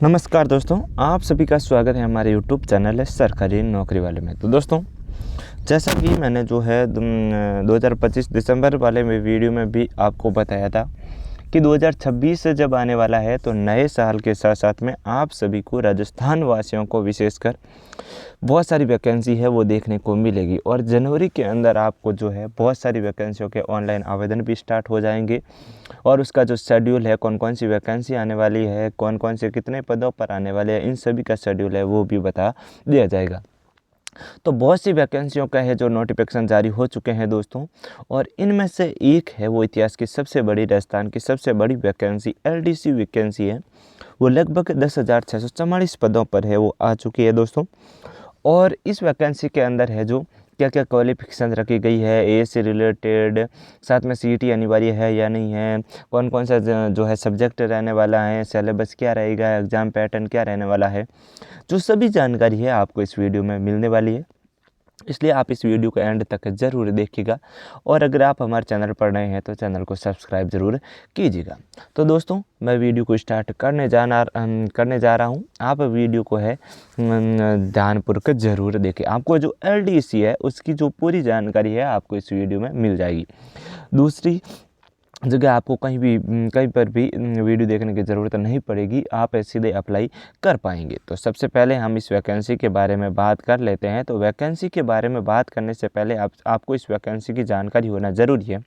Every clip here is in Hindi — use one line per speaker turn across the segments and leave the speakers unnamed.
नमस्कार दोस्तों, आप सभी का स्वागत है हमारे यूट्यूब चैनल है सरकारी नौकरी वाले में। तो दोस्तों, जैसा कि मैंने जो है 2025 दिसंबर वाले में वीडियो में भी आपको बताया था कि 2026 से जब आने वाला है तो नए साल के साथ साथ में आप सभी को राजस्थान वासियों को विशेषकर बहुत सारी वैकेंसी है वो देखने को मिलेगी। और जनवरी के अंदर आपको जो है बहुत सारी वैकेंसियों के ऑनलाइन आवेदन भी स्टार्ट हो जाएंगे और उसका जो शेड्यूल है, कौन कौन सी वैकेंसी आने वाली है, कौन कौन से कितने पदों पर आने वाले हैं, इन सभी का शेड्यूल है वो भी बता दिया जाएगा। तो बहुत सी वैकेंसियों का है जो नोटिफिकेशन जारी हो चुके हैं दोस्तों, और इनमें से एक है वो इतिहास की सबसे बड़ी, राजस्थान की सबसे बड़ी वैकेंसी एलडीसी वैकेंसी है। वो लगभग 10,644 पदों पर है वो आ चुकी है दोस्तों। और इस वैकेंसी के अंदर है जो क्या क्या क्वालिफिकेशन रखी गई है, ए से रिलेटेड, साथ में सीईटी अनिवार्य है या नहीं है, कौन कौन सा जो है सब्जेक्ट रहने वाला है, सिलेबस क्या रहेगा, एग्ज़ाम पैटर्न क्या रहने वाला है, जो सभी जानकारी है आपको इस वीडियो में मिलने वाली है। इसलिए आप इस वीडियो को एंड तक ज़रूर देखिएगा, और अगर आप हमारे चैनल पर नए हैं तो चैनल को सब्सक्राइब ज़रूर कीजिएगा। तो दोस्तों, मैं वीडियो को स्टार्ट करने जा रहा हूँ। आप वीडियो को है ध्यानपूर्वक ज़रूर देखें। आपको जो एलडीसी है उसकी जो पूरी जानकारी है आपको इस वीडियो में मिल जाएगी। दूसरी जगह आपको कहीं पर भी वीडियो देखने की ज़रूरत नहीं पड़ेगी, आप सीधे अप्लाई कर पाएंगे। तो सबसे पहले हम इस वैकेंसी के बारे में बात कर लेते हैं। तो वैकेंसी के बारे में बात करने से पहले आपको इस वैकेंसी की जानकारी होना ज़रूरी है।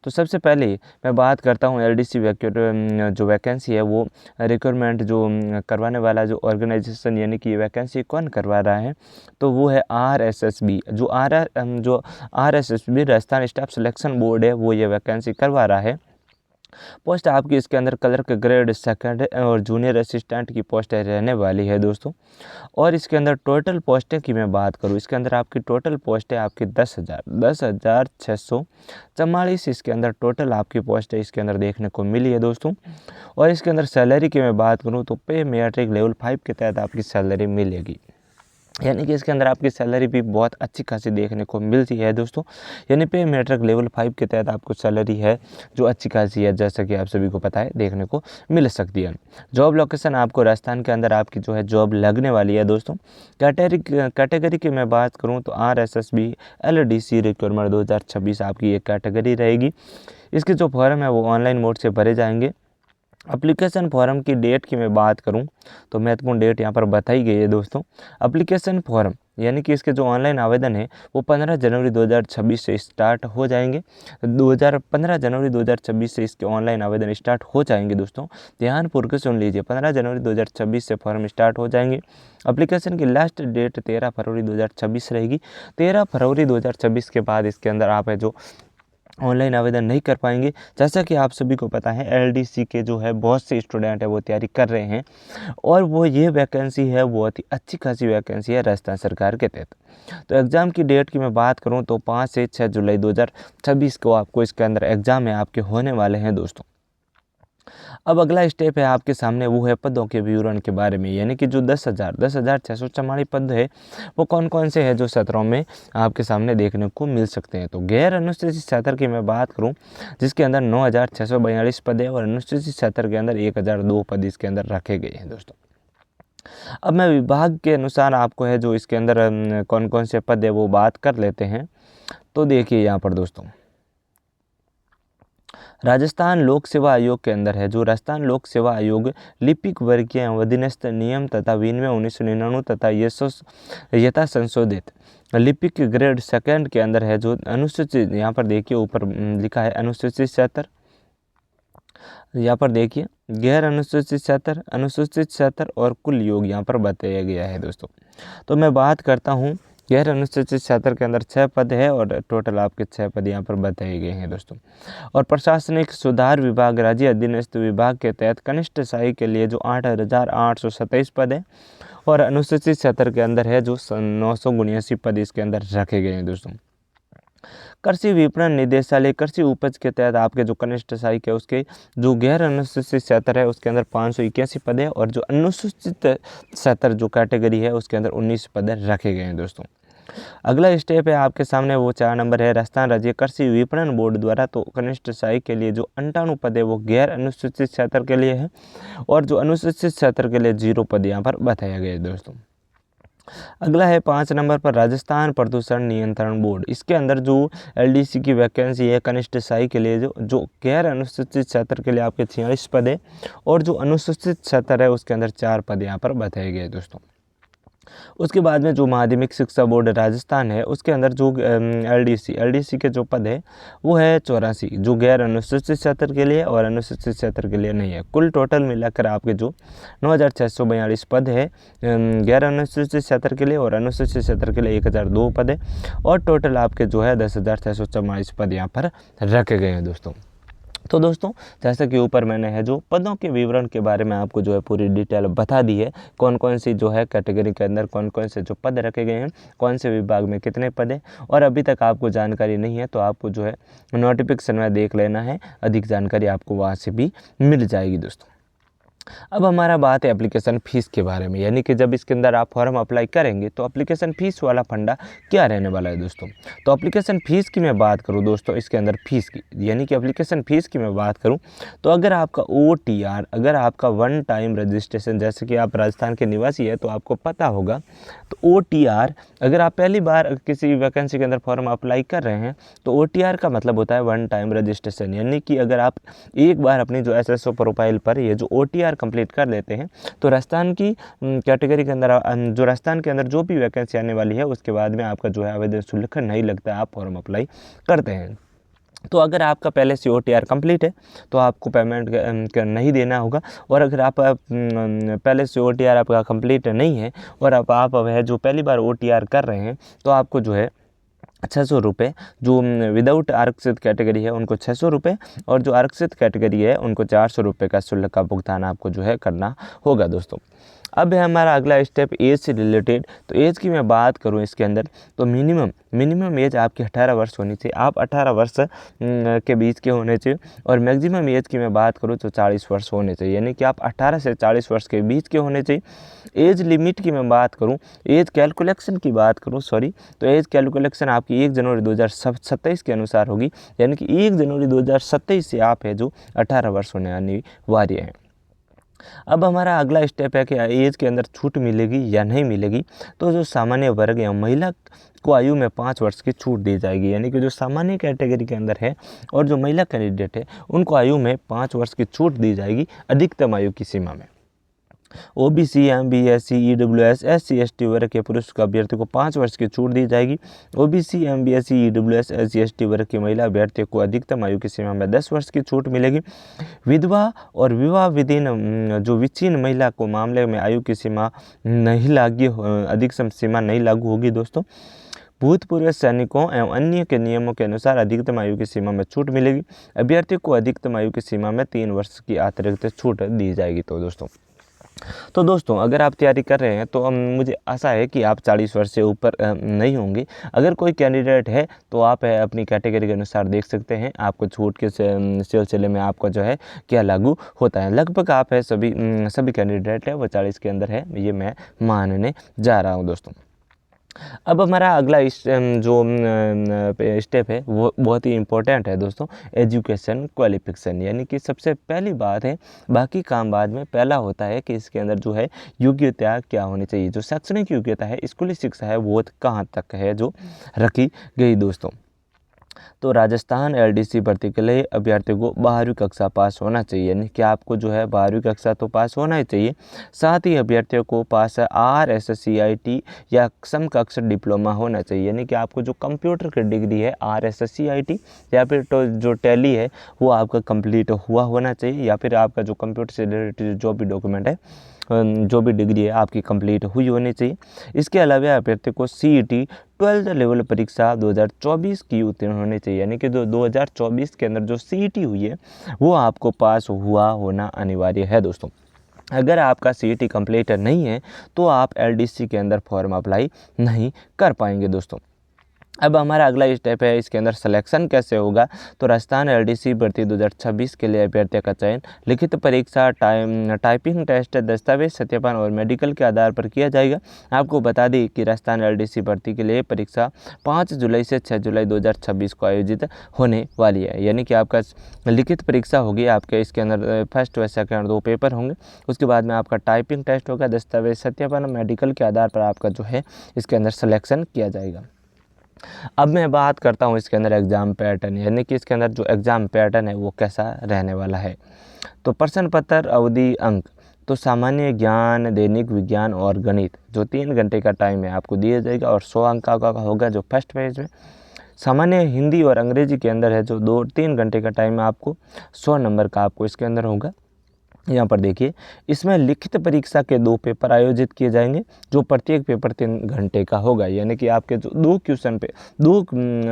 तो सबसे पहले मैं बात करता हूँ एलडीसी जो वैकेंसी है वो रिक्वायरमेंट जो करवाने वाला जो ऑर्गेनाइजेशन, यानी कि ये वैकेंसी कौन करवा रहा है, तो वो है आरएसएसबी। जो RSSB Rajasthan staff selection board है, वो ये वैकेंसी करवा रहा है। पोस्ट आपकी इसके अंदर क्लर्क ग्रेड सेकंड और जूनियर असिस्टेंट की पोस्ट रहने वाली है दोस्तों। और इसके अंदर टोटल पोस्टें की मैं बात करूँ, इसके अंदर आपकी टोटल पोस्ट है आपकी 10,644 इसके अंदर टोटल आपकी पोस्ट है इसके अंदर देखने को मिली है दोस्तों। और इसके अंदर सैलरी की मैं बात करूँ तो पे मैट्रिक लेवल 5 के तहत आपकी सैलरी मिलेगी, यानी कि इसके अंदर आपकी सैलरी भी बहुत अच्छी खासी देखने को मिलती है दोस्तों। यानी पे मैट्रिक लेवल 5 के तहत आपको सैलरी है जो अच्छी खासी है, जैसा कि आप सभी को पता है, देखने को मिल सकती है। जॉब लोकेशन आपको राजस्थान के अंदर आपकी जो है जॉब लगने वाली है दोस्तों। कैटेगरी की मैं बात करूँ तो आरएसएसबी एलडीसी रिक्वायरमेंट 2026 आपकी एक कैटेगरी रहेगी। इसके जो फॉर्म है वो ऑनलाइन मोड से भरे जाएंगे। एप्लीकेशन फॉर्म की डेट की मैं बात करूं तो महत्वपूर्ण डेट यहां पर बताई गई है दोस्तों। एप्लीकेशन फॉर्म यानी कि इसके जो ऑनलाइन आवेदन है वो 15 जनवरी 2026 से स्टार्ट हो जाएंगे। 15 जनवरी 2026 से इसके ऑनलाइन आवेदन स्टार्ट हो जाएंगे दोस्तों। ध्यानपूर्वक सुन लीजिए, 15 जनवरी 2026 से फॉर्म स्टार्ट हो जाएंगे। एप्लीकेशन की लास्ट डेट 13 फरवरी 2026 रहेगी। 13 फरवरी 2026 के बाद इसके अंदर आप है जो ऑनलाइन आवेदन नहीं कर पाएंगे। जैसा कि आप सभी को पता है एलडीसी के जो है बहुत से स्टूडेंट है वो तैयारी कर रहे हैं, और वो ये वैकेंसी है बहुत ही अच्छी खासी वैकेंसी है राजस्थान सरकार के तहत। तो एग्ज़ाम की डेट की मैं बात करूं तो 5 से 6 जुलाई 2026 को आपको इसके अंदर एग्ज़ाम है आपके होने वाले हैं दोस्तों। अब अगला स्टेप है आपके सामने, वो है पदों के विवरण के बारे में, यानी कि जो 10,644 पद है वो कौन कौन से हैं जो सत्रों में आपके सामने देखने को मिल सकते हैं। तो गैर अनुसूचित क्षेत्र की मैं बात करूं जिसके अंदर 9,642 पद है, और अनुसूचित क्षेत्र के अंदर 1,002 पद इसके अंदर रखे गए हैं दोस्तों। अब मैं विभाग के अनुसार आपको है जो इसके अंदर कौन कौन से पद है वो बात कर लेते हैं। तो देखिए यहाँ पर दोस्तों, राजस्थान लोक सेवा आयोग के अंदर है जो राजस्थान लोक सेवा आयोग लिपिक वर्गीय अधीनस्थ नियम तथा विनियम 1999 तथा यथा संशोधित लिपिक ग्रेड सेकंड के अंदर है जो अनुसूचित, यहाँ पर देखिए ऊपर लिखा है अनुसूचित क्षेत्र, यहाँ पर देखिए गैर अनुसूचित क्षेत्र, अनुसूचित क्षेत्र और कुल योग यहाँ पर बताया गया है दोस्तों। तो मैं बात करता हूँ गैर अनुसूचित क्षेत्र के अंदर 6 पद है और टोटल आपके 6 पद यहाँ पर बताए गए हैं दोस्तों। और प्रशासनिक सुधार विभाग राज्य अधीनस्थ विभाग के तहत कनिष्ठ शाही के लिए जो 8,827 पद है, और अनुसूचित क्षेत्र के अंदर है जो 979 पद इसके अंदर रखे गए हैं दोस्तों। कृषि विपणन निदेशालय कृषि उपज के तहत आपके जो कनिष्ठ सहायक है उसके जो गैर अनुसूचित क्षेत्र है उसके अंदर 581 पद है, और जो अनुसूचित क्षेत्र जो कैटेगरी है उसके अंदर 19 पद रखे गए हैं दोस्तों। अगला स्टेप है आपके सामने, वो 4 नंबर है, राजस्थान राज्य कृषि विपणन बोर्ड द्वारा तो कनिष्ठ सहायक के लिए जो 58 पद है वो गैर अनुसूचित क्षेत्र के लिए है, और जो अनुसूचित क्षेत्र के लिए 0 पद यहाँ पर बताया गया है दोस्तों। अगला है 5 नंबर पर राजस्थान प्रदूषण नियंत्रण बोर्ड। इसके अंदर जो एलडीसी की वैकेंसी है कनिष्ठ सहायक के लिए, जो गैर अनुसूचित क्षेत्र के लिए आपके 46 पद है, और जो अनुसूचित क्षेत्र है उसके अंदर 4 पद यहाँ पर बताए गए दोस्तों। उसके बाद में जो माध्यमिक शिक्षा बोर्ड राजस्थान है उसके अंदर जो एलडीसी के जो पद है वो है 84, जो गैर अनुसूचित क्षेत्र के लिए और अनुसूचित क्षेत्र के लिए नहीं है। कुल टोटल मिलाकर आपके जो 9642 पद है गैर अनुसूचित क्षेत्र के लिए, और अनुसूचित क्षेत्र के लिए 1002 पद है, और टोटल आपके जो है 10,644 पद यहाँ पर रखे गए हैं दोस्तों। तो दोस्तों जैसा कि ऊपर मैंने है जो पदों के विवरण के बारे में आपको जो है पूरी डिटेल बता दी है, कौन कौन सी जो है कैटेगरी के अंदर कौन कौन से जो पद रखे गए हैं, कौन से विभाग में कितने पद हैं, और अभी तक आपको जानकारी नहीं है तो आपको जो है नोटिफिकेशन में देख लेना है, अधिक जानकारी आपको वहाँ से भी मिल जाएगी दोस्तों। अब हमारा बात है एप्लीकेशन फ़ीस के बारे में, यानी कि जब इसके अंदर आप फॉर्म अप्लाई करेंगे तो एप्लीकेशन फ़ीस वाला फंडा क्या रहने वाला है दोस्तों। तो एप्लीकेशन फ़ीस की मैं बात करूं दोस्तों, इसके अंदर फ़ीस की यानी कि एप्लीकेशन फ़ीस की मैं बात करूं तो अगर आपका OTR, अगर आपका 1 टाइम रजिस्ट्रेशन, जैसे कि आप राजस्थान के निवासी है तो आपको पता होगा, तो OTR अगर आप पहली बार किसी वैकेंसी के अंदर फॉर्म अप्लाई कर रहे हैं तो OTR का मतलब होता है 1 टाइम रजिस्ट्रेशन, यानी कि अगर आप एक बार अपनी जो SSO प्रोफाइल पर ये जो OTR कंप्लीट कर लेते हैं तो राजस्थान की कैटेगरी के अंदर जो राजस्थान के अंदर जो भी वैकेंसी आने वाली है उसके बाद में आपका जो है आवेदन शुल्क नहीं लगता, आप फॉर्म अप्लाई करते हैं। तो अगर आपका पहले से OTR कंप्लीट है तो आपको पेमेंट नहीं देना होगा, और अगर आप पहले से OTR आपका कंप्लीट नहीं है और आप है जो पहली बार OTR कर रहे हैं तो आपको जो है 600 रुपये, जो विदाउट आरक्षित कैटेगरी है उनको 600 रुपये, और जो आरक्षित कैटेगरी है उनको 400 रुपये का शुल्क का भुगतान आपको जो है करना होगा दोस्तों। अब है हमारा अगला स्टेप एज से रिलेटेड। तो एज की मैं बात करूं इसके अंदर तो मिनिमम एज आपकी 18 वर्ष होनी चाहिए, आप 18 वर्ष के बीच के होने चाहिए, और मैक्सिमम एज की मैं बात करूं तो 40 वर्ष होने चाहिए, यानी कि आप 18 से 40 वर्ष के बीच के होने चाहिए। एज लिमिट की मैं बात करूं, एज कैलकुलेशन की बात करूं तो एज कैलकुलेशन आपकी 1 जनवरी 2027 के अनुसार होगी, यानी कि 1 जनवरी 2027 से आप है जो 18 वर्ष होने अनिवार्य है। अब हमारा अगला स्टेप है कि एज के अंदर छूट मिलेगी या नहीं मिलेगी। तो जो सामान्य वर्ग या महिला को आयु में 5 वर्ष की छूट दी जाएगी, यानी कि जो सामान्य कैटेगरी के अंदर है और जो महिला कैंडिडेट है उनको आयु में 5 वर्ष की छूट दी जाएगी अधिकतम आयु की सीमा में। OBC, MB, SC, EWS, SC, ST वर्ग के पुरुष अभ्यर्थी को 5 वर्ष की छूट दी जाएगी। OBC, MB, SC, EWS, SC, ST वर्ग की महिला अभ्यर्थी को अधिकतम आयु की सीमा में 10 वर्ष की छूट मिलेगी। विधवा और विवाह विधीन जो विच्छिन्न महिला को मामले में आयु की सीमा नहीं लागू, अधिकतम सीमा नहीं लागू होगी दोस्तों। भूतपूर्व सैनिकों एवं अन्य के नियमों के अनुसार अधिकतम आयु की सीमा में छूट मिलेगी। अभ्यर्थी को अधिकतम आयु की सीमा में 3 वर्ष की अतिरिक्त छूट दी जाएगी। तो दोस्तों अगर आप तैयारी कर रहे हैं तो मुझे आशा है कि आप 40 वर्ष से ऊपर नहीं होंगे। अगर कोई कैंडिडेट है तो आप अपनी कैटेगरी के अनुसार देख सकते हैं आपको छूट के सिलसिले में आपका जो है क्या लागू होता है। लगभग आप है सभी कैंडिडेट है वो 40 के अंदर है, ये मैं मानने जा रहा हूँ दोस्तों। अब हमारा अगला जो स्टेप है वो बहुत ही इम्पोर्टेंट है दोस्तों, एजुकेशन क्वालिफिकेशन, यानी कि सबसे पहली बात है, बाकी काम बाद में, पहला होता है कि इसके अंदर जो है योग्यता क्या होनी चाहिए। जो शैक्षणिक योग्यता है, स्कूली शिक्षा है, वो कहाँ तक है जो रखी गई दोस्तों। तो राजस्थान LDC भर्ती के लिए अभ्यर्थी को 12वीं कक्षा पास होना चाहिए, यानी कि आपको जो है 12वीं कक्षा तो पास होना ही चाहिए। साथ ही अभ्यर्थियों को पास RSCIT या समकक्ष डिप्लोमा होना चाहिए, यानी कि आपको जो कंप्यूटर की डिग्री है RSCIT या फिर तो जो टैली है वो आपका कंप्लीट हुआ होना चाहिए, या फिर आपका जो कंप्यूटर से रिलेटेड जो भी डॉक्यूमेंट है, जो भी डिग्री है आपकी कंप्लीट हुई होनी चाहिए। इसके अलावा अभ्यर्थी को CET 12th लेवल परीक्षा 2024 की उत्तीर्ण होनी चाहिए, यानी कि जो 2024 के अंदर जो CET हुई है वो आपको पास हुआ होना अनिवार्य है दोस्तों। अगर आपका CET कंप्लीट नहीं है तो आप LDC के अंदर फॉर्म अप्लाई नहीं कर पाएंगे दोस्तों। अब हमारा अगला स्टेप है इसके अंदर सिलेक्शन कैसे होगा। तो राजस्थान एलडीसी भर्ती 2026 के लिए अभ्यर्थियों का चयन लिखित परीक्षा, टाइपिंग टेस्ट, दस्तावेज सत्यापन और मेडिकल के आधार पर किया जाएगा। आपको बता दें कि राजस्थान एलडीसी भर्ती के लिए परीक्षा 5 जुलाई से 6 जुलाई 2026 को आयोजित होने वाली है। यानी कि आपका लिखित परीक्षा होगी, आपके इसके अंदर फर्स्ट व सेकेंड 2 पेपर होंगे। उसके बाद में आपका टाइपिंग टेस्ट होगा, दस्तावेज सत्यापन, मेडिकल के आधार पर आपका जो है इसके अंदर सिलेक्शन किया जाएगा। अब मैं बात करता हूँ इसके अंदर एग्ज़ाम पैटर्न, यानी कि इसके अंदर जो एग्ज़ाम पैटर्न है वो कैसा रहने वाला है। तो प्रश्न पत्र, अवधि, अंक। तो सामान्य ज्ञान, दैनिक विज्ञान और गणित जो 3 घंटे का टाइम है आपको दिया जाएगा और 100 अंक का होगा जो फर्स्ट पेज में। सामान्य हिंदी और अंग्रेजी के अंदर है जो 2-3 घंटे का टाइम है आपको 100 नंबर का आपको इसके अंदर होगा। यहाँ पर देखिए, इसमें लिखित परीक्षा के 2 पेपर आयोजित किए जाएंगे जो प्रत्येक पेपर 3 घंटे का होगा। यानी कि आपके जो 2 क्वेश्चन पे 2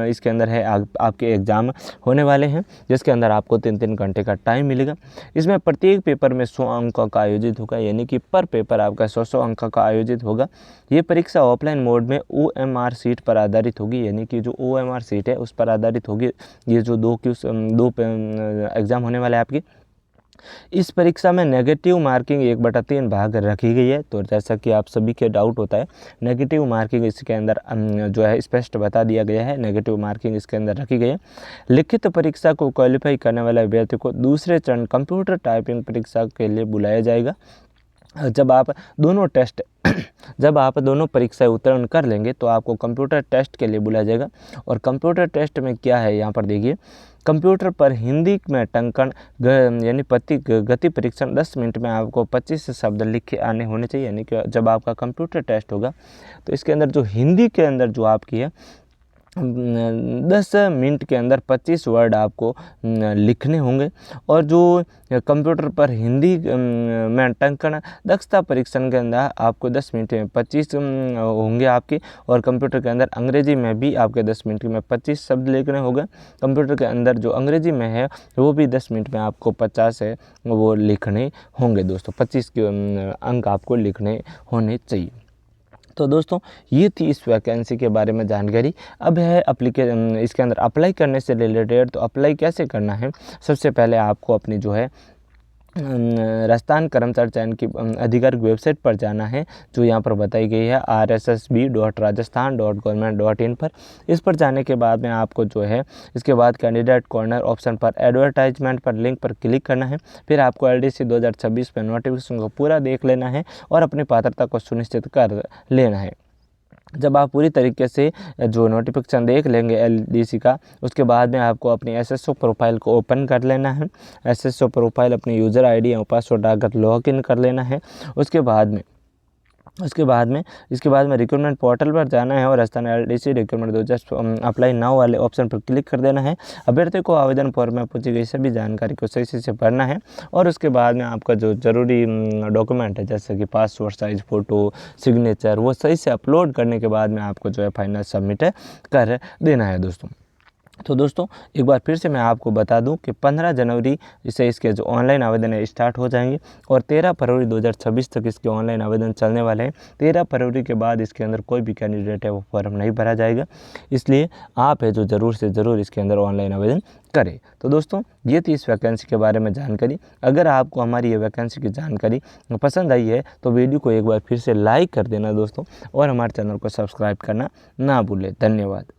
इसके अंदर है आपके एग्ज़ाम होने वाले हैं जिसके अंदर आपको 3-3 घंटे का टाइम मिलेगा। इसमें प्रत्येक पेपर में 100 अंकों का आयोजित होगा, यानी कि पर पेपर आपका 100 अंक का आयोजित होगा। ये परीक्षा ऑफलाइन मोड में OMR सीट पर आधारित होगी, यानी कि जो OMR सीट है उस पर आधारित होगी। ये जो 2 एग्ज़ाम होने वाले हैं आपकी, इस परीक्षा में नेगेटिव मार्किंग 1/3 भाग रखी गई है। तो जैसा कि आप सभी के डाउट होता है, नेगेटिव मार्किंग इसके अंदर जो है स्पष्ट बता दिया गया है, नेगेटिव मार्किंग इसके अंदर रखी गई है। लिखित परीक्षा को क्वालिफाई करने वाले अभ्यर्थी को दूसरे चरण कंप्यूटर टाइपिंग परीक्षा के लिए बुलाया जाएगा। जब आप दोनों परीक्षाएं उत्तीर्ण कर लेंगे तो आपको कंप्यूटर टेस्ट के लिए बुलाया जाएगा। और कंप्यूटर टेस्ट में क्या है, यहाँ पर देखिए, कंप्यूटर पर हिंदी में टंकण यानी गति परीक्षण 10 मिनट में आपको 25 शब्द लिखे आने होने चाहिए। यानी कि जब आपका कंप्यूटर टेस्ट होगा तो इसके अंदर जो हिंदी के अंदर जो आपकी है 10 मिनट के अंदर 25 वर्ड आपको लिखने होंगे। और जो कंप्यूटर पर हिंदी में टंकण दक्षता परीक्षण के अंदर आपको 10 मिनट में 25 होंगे आपके। और कंप्यूटर के अंदर अंग्रेजी में भी आपके 10 मिनट में 25 शब्द लिखने होंगे। कंप्यूटर के अंदर जो अंग्रेजी में है वो भी 10 मिनट में आपको 50 है वो लिखने होंगे दोस्तों। 25 के अंक आपको लिखने होने चाहिए। तो दोस्तों, ये थी इस वैकेंसी के बारे में जानकारी। अब है इसके अंदर अप्लाई करने से रिलेटेड। तो अप्लाई कैसे करना है, सबसे पहले आपको अपनी जो है राजस्थान कर्मचारी चयन की आधिकारिक वेबसाइट पर जाना है जो यहाँ पर बताई गई है rssb.rajasthan.government.in पर। इस पर जाने के बाद में आपको जो है इसके बाद कैंडिडेट कॉर्नर ऑप्शन पर एडवर्टाइजमेंट पर लिंक पर क्लिक करना है। फिर आपको LDC 2026 पर नोटिफिकेशन को पूरा देख लेना है और अपनी पात्रता को सुनिश्चित कर लेना है। जब आप पूरी तरीके से जो नोटिफिकेशन देख लेंगे LDC का, उसके बाद में आपको अपनी SSO प्रोफाइल को ओपन कर लेना है। SSO प्रोफाइल अपनी यूज़र ID या पासवर्ड डालकर लॉगिन कर लेना है। उसके बाद में रिक्रूटमेंट पोर्टल पर जाना है और Rajasthan LDC recruitment 2026 apply now वाले ऑप्शन पर क्लिक कर देना है। अभ्यर्थी को आवेदन फॉर्म में पूछी गई सभी जानकारी को सही से भरना है। और उसके बाद में आपका जो ज़रूरी डॉक्यूमेंट है जैसे कि पासपोर्ट साइज फ़ोटो, सिग्नेचर, वो सही से अपलोड करने के बाद में आपको जो है फाइनल सबमिट कर देना है दोस्तों। तो दोस्तों, एक बार फिर से मैं आपको बता दूं कि 15 जनवरी से इसके जो ऑनलाइन आवेदन है स्टार्ट हो जाएंगे और 13 फरवरी 2026 तक इसके ऑनलाइन आवेदन चलने वाले हैं। 13 फरवरी के बाद इसके अंदर कोई भी कैंडिडेट है वो फॉर्म नहीं भरा जाएगा, इसलिए आप है जो ज़रूर से ज़रूर इसके अंदर ऑनलाइन आवेदन करें। तो दोस्तों, ये थी इस वैकेंसी के बारे में जानकारी। अगर आपको हमारी ये वैकेंसी की जानकारी पसंद आई है तो वीडियो को एक बार फिर से लाइक कर देना दोस्तों और हमारे चैनल को सब्सक्राइब करना ना भूलें। धन्यवाद।